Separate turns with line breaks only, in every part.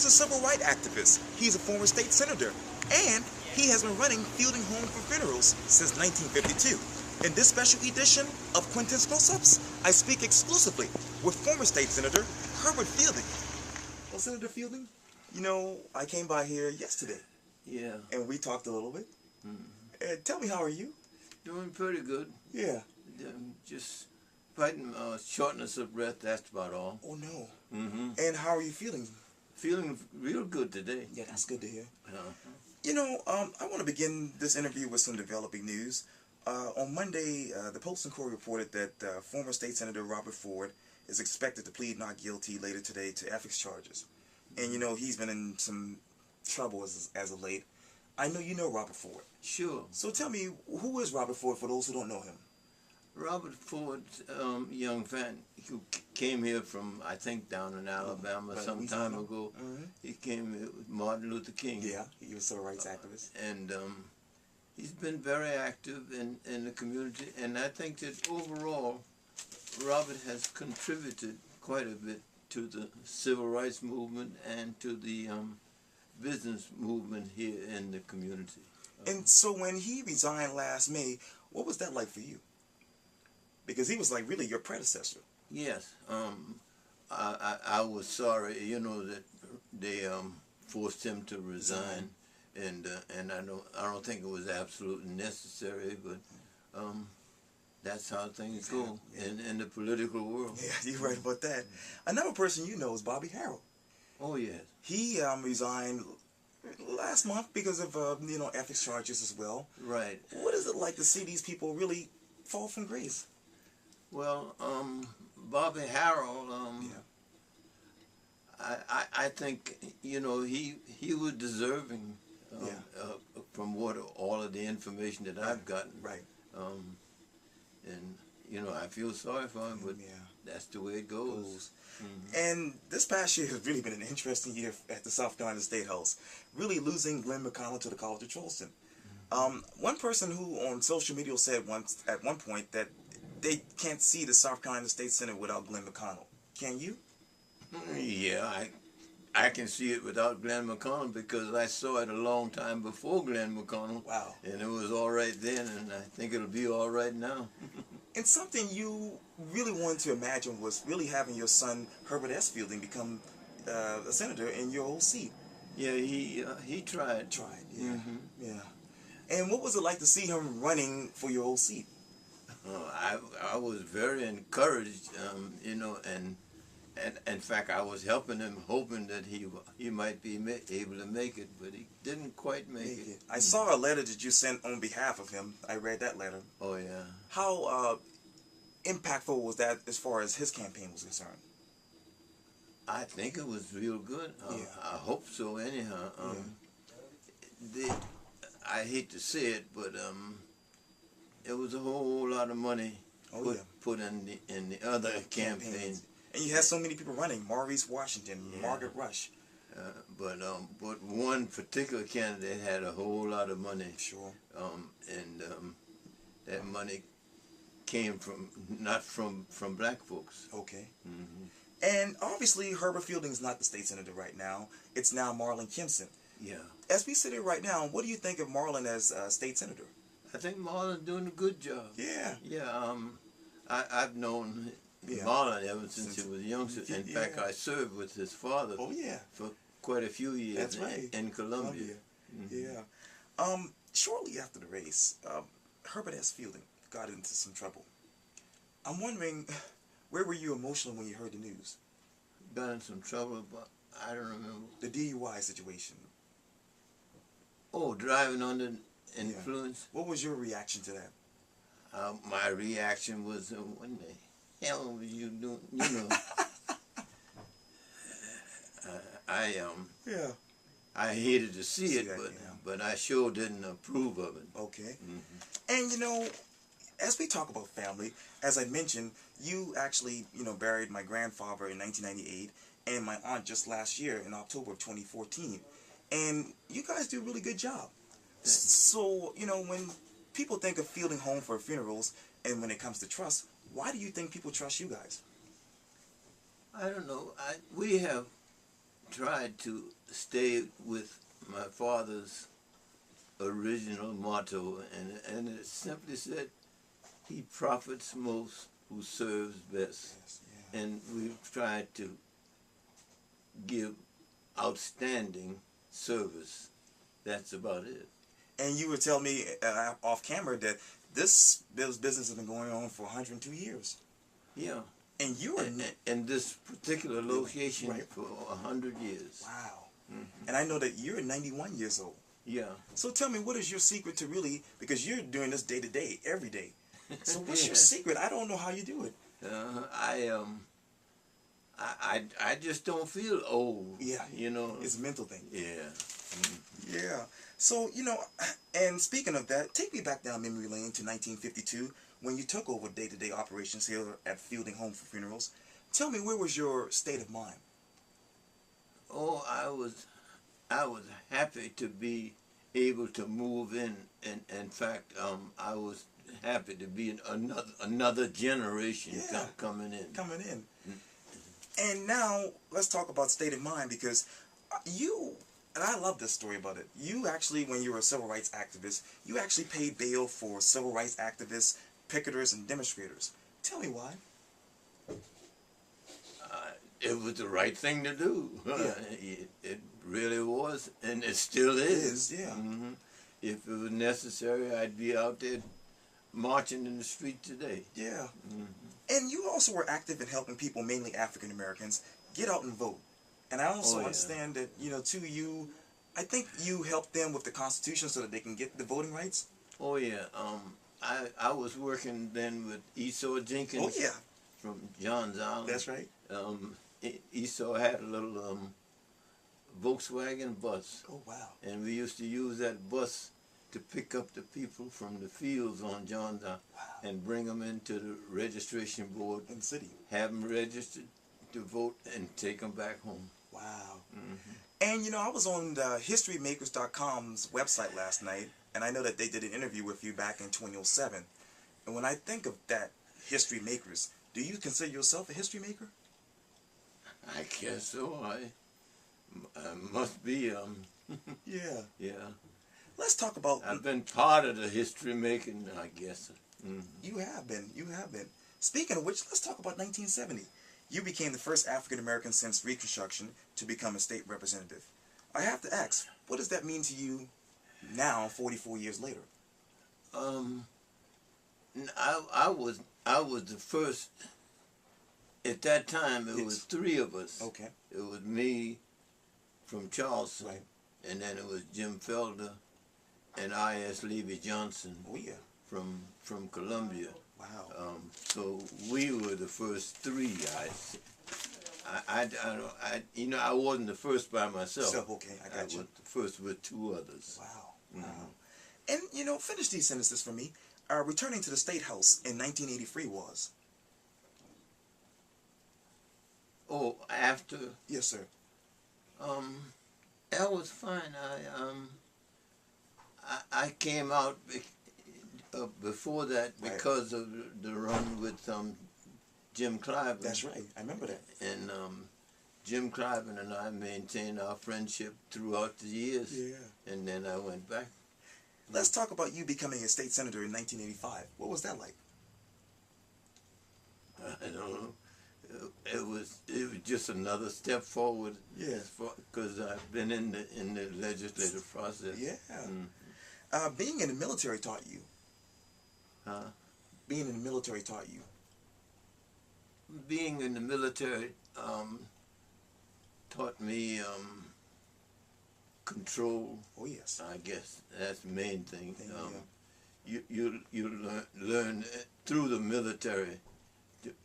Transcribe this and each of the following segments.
is a civil rights activist. He's a former state senator, and he has been running Fielding Home for Funerals since 1952. In this special edition of Quintin's Close-Ups, I speak exclusively with former state senator Herbert Fielding. Well, Senator Fielding, you know, I came by here yesterday.
Yeah.
And we talked a little bit. Tell me, how are you?
Doing pretty good.
Yeah.
Just fighting shortness of breath, that's about all.
Oh, no. And how are you feeling?
Feeling real good today.
Yeah, that's good to hear. You know, I want to begin this interview with some developing news. On Monday, the Post and Courier reported that former State Senator Robert Ford is expected to plead not guilty later today to ethics charges. And, you know, he's been in some trouble as of late. I know you know Robert Ford.
Sure.
So tell me, who is Robert Ford for those who don't know him?
Robert Ford, young fan who came here from, I think, down in Alabama some time ago. He came here with Martin Luther King.
Yeah, he was a civil rights activist.
And he's been very active in the community, and I think that overall, Robert has contributed quite a bit to the civil rights movement and to the business movement here in the community.
And so when he resigned last May, what was that like for you? Because he was like really your predecessor.
Yes. I was sorry, you know, that they forced him to resign, and I don't think it was absolutely necessary, but that's how things go in the political world.
Yeah, you're right about that. Another person you know is Bobby Harrell.
Oh, yes.
He resigned last month because of, you know, ethics charges as well.
Right.
What is it like to see these people really fall from grace?
Well, Bobby Harrell, I think, you know, he was deserving from what all of the information that I've gotten.
Right.
And, you know, I feel sorry for him, but that's the way it goes.
And this past year has really been an interesting year at the South Carolina State House, really losing Glenn McConnell to the College of Charleston. One person who on social media said at one point that they can't see the South Carolina State Senate without Glenn McConnell. Can you?
Yeah, I can see it without Glenn McConnell because I saw it a long time before Glenn McConnell.
Wow. And
it was all right then, and I think it'll be all right now.
And something you really wanted to imagine was really having your son, Herbert S. Fielding, become a senator in your old seat.
Yeah, he tried.
Yeah. Yeah. And what was it like to see him running for your old seat?
I was very encouraged, you know, and in fact I was helping him, hoping that he might be able to make it, but he didn't quite make it.
I saw a letter that you sent on behalf of him. I read that letter.
Oh, yeah.
How impactful was that as far as his campaign was concerned?
I think it was real good. I hope so anyhow. I hate to say it, but it was a whole lot of money put in the other campaigns.
And you had so many people running: Maurice Washington, Margaret Rush.
But one particular candidate had a whole lot of money.
Sure.
And that money came not from black folks.
Okay. And obviously Herbert Fielding is not the state senator right now. It's now Martin Kinsen.
Yeah.
As we sit here right now, what do you think of Marlon as state senator?
I think Marlon's doing a good job.
Yeah.
Yeah. I've known Marlon ever since he was a youngster. In fact, I served with his father.
Oh, yeah.
For quite a few years.
That's right.
In Columbia.
Yeah. Shortly after the race, Herbert S. Fielding got into some trouble. I'm wondering, where were you emotionally when you heard the news?
Got in some trouble, but I don't remember.
The DUI situation.
Oh, driving under influence?
What was your reaction to that?
My reaction was, what the hell were you doing? You know. I hated to see it, but I sure didn't approve of it.
Okay. And you know, as we talk about family, as I mentioned, you actually, you know, buried my grandfather in 1998 and my aunt just last year in October of 2014. And you guys do a really good job. So, you know, when people think of Fielding Home for Funerals and when it comes to trust, why do you think people trust you guys?
I don't know. We have tried to stay with my father's original motto, and it simply said, "He profits most who serves best."
Yes, yeah.
And we've tried to give outstanding service. That's about it.
And you would tell me off camera that this business has been going on for 102 years.
Yeah.
And you are...
in this particular location
Right.
for 100 years.
Wow.
Mm-hmm.
And I know that you're 91 years old.
Yeah.
So tell me, what is your secret to really, because you're doing this day to day, every day. So what's your secret? I don't know how you do it.
I just don't feel old.
Yeah.
You know.
It's a mental thing.
Yeah. Mm-hmm.
Yeah. So, you know, and speaking of that, take me back down memory lane to 1952 when you took over day-to-day operations here at Fielding Home for Funerals. Tell me, where was your state of mind?
Oh, I was happy to be able to move in. In fact, I was happy to be another generation coming in.
Coming in. And now, let's talk about state of mind, because you, and I love this story about it, you actually, when you were a civil rights activist, you actually paid bail for civil rights activists, picketers, and demonstrators. Tell me why.
It was the right thing to do.
Yeah.
It really was, and it still is.
It is, yeah.
Mm-hmm. If it was necessary, I'd be out there marching in the street today.
Yeah.
Mm-hmm.
And you also were active in helping people, mainly African Americans, get out and vote. And I also understand that, you know, too, you, I think you helped them with the Constitution so that they can get the voting rights.
Oh yeah. I was working then with Esau Jenkins.
Oh yeah.
From Johns Island.
That's right.
Esau had a little Volkswagen bus.
Oh wow.
And we used to use that bus to pick up the people from the fields on Johns Island and bring them into the registration board
In the city.
have them registered to vote and take them back home.
Wow.
Mm-hmm.
And you know, I was on the historymakers.com's website last night, and I know that they did an interview with you back in 2007. And when I think of that, history makers, do you consider yourself a history maker?
I guess so. I must be.
Yeah.
Yeah.
Let's talk about...
I've been part of the history making, I guess. Mm-hmm.
You have been. You have been. Speaking of which, let's talk about 1970. You became the first African American since Reconstruction to become a state representative. I have to ask, what does that mean to you now, 44 years later?
I was the first. At that time, it was three of us.
Okay.
It was me from Charleston,
Right.
and then it was Jim Felder and I.S. Levy Johnson
Oh yeah.
from Columbia.
Wow.
So we were the first three. You know, I wasn't the first by myself.
So, okay, I got you.
was the first with two others.
Wow.
Mm-hmm.
Wow. And you know, finish these sentences for me. Returning to the State House in 1983 was?
Oh, after.
Yes, sir.
That was fine. I came out before that because of the run with Jim Cliven.
That's right. I remember that.
And Jim Cliven and I maintained our friendship throughout the years.
Yeah.
And then I went back.
Let's talk about you becoming a state senator in 1985. What was that like?
I don't know. It was just another step forward.
Yeah.
Because I've been in the legislative process.
Yeah.
Mm.
Being in the military taught you.
Huh?
Being in the military taught you.
Being in the military taught me control.
Oh yes.
I guess that's the main thing.
Yeah.
You learn through the military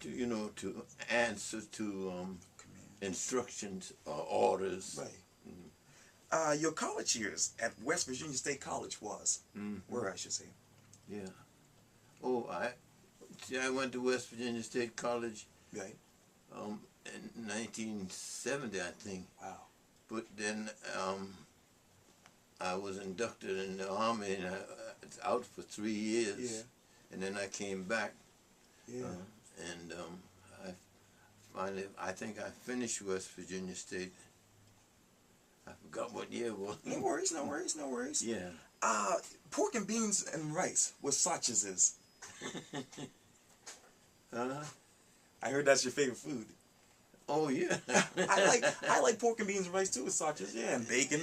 to answer to instructions or orders.
Right. Your college years at West Virginia State College was? Where I should say.
Yeah. Oh, I went to West Virginia State College.
Right.
In 1970, I think.
Wow.
But then I was inducted in the Army and I was out for 3 years.
Yeah.
And then I came back.
Yeah.
And I think I finished West Virginia State Yeah, well.
No worries, no worries, no worries.
Yeah.
Pork and beans and rice with sausages.
Huh?
I heard that's your favorite food.
Oh yeah.
I like pork and beans and rice too with sausages, yeah, and bacon.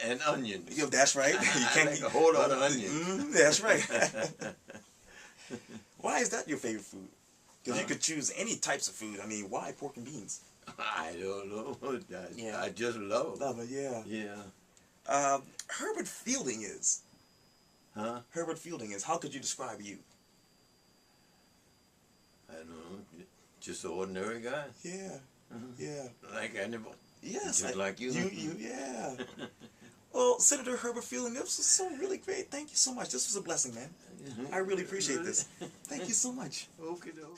And onions.
Yo, that's right. You
I
can't
like a whole lot of onions.
That's right. Why is that your favorite food? Because you could choose any types of food. I mean, why pork and beans?
I don't know.
Yeah.
I just love it.
Love it, yeah.
Yeah.
Herbert Fielding is.
Huh?
Herbert Fielding is. How could you describe you?
I don't know. Just an ordinary guy.
Yeah. Yeah.
Like anybody.
Yes.
Just like you.
Yeah. Well, Senator Herbert Fielding, this was so really great. Thank you so much. This was a blessing, man. I really appreciate this. Thank you so much.
Okay, though.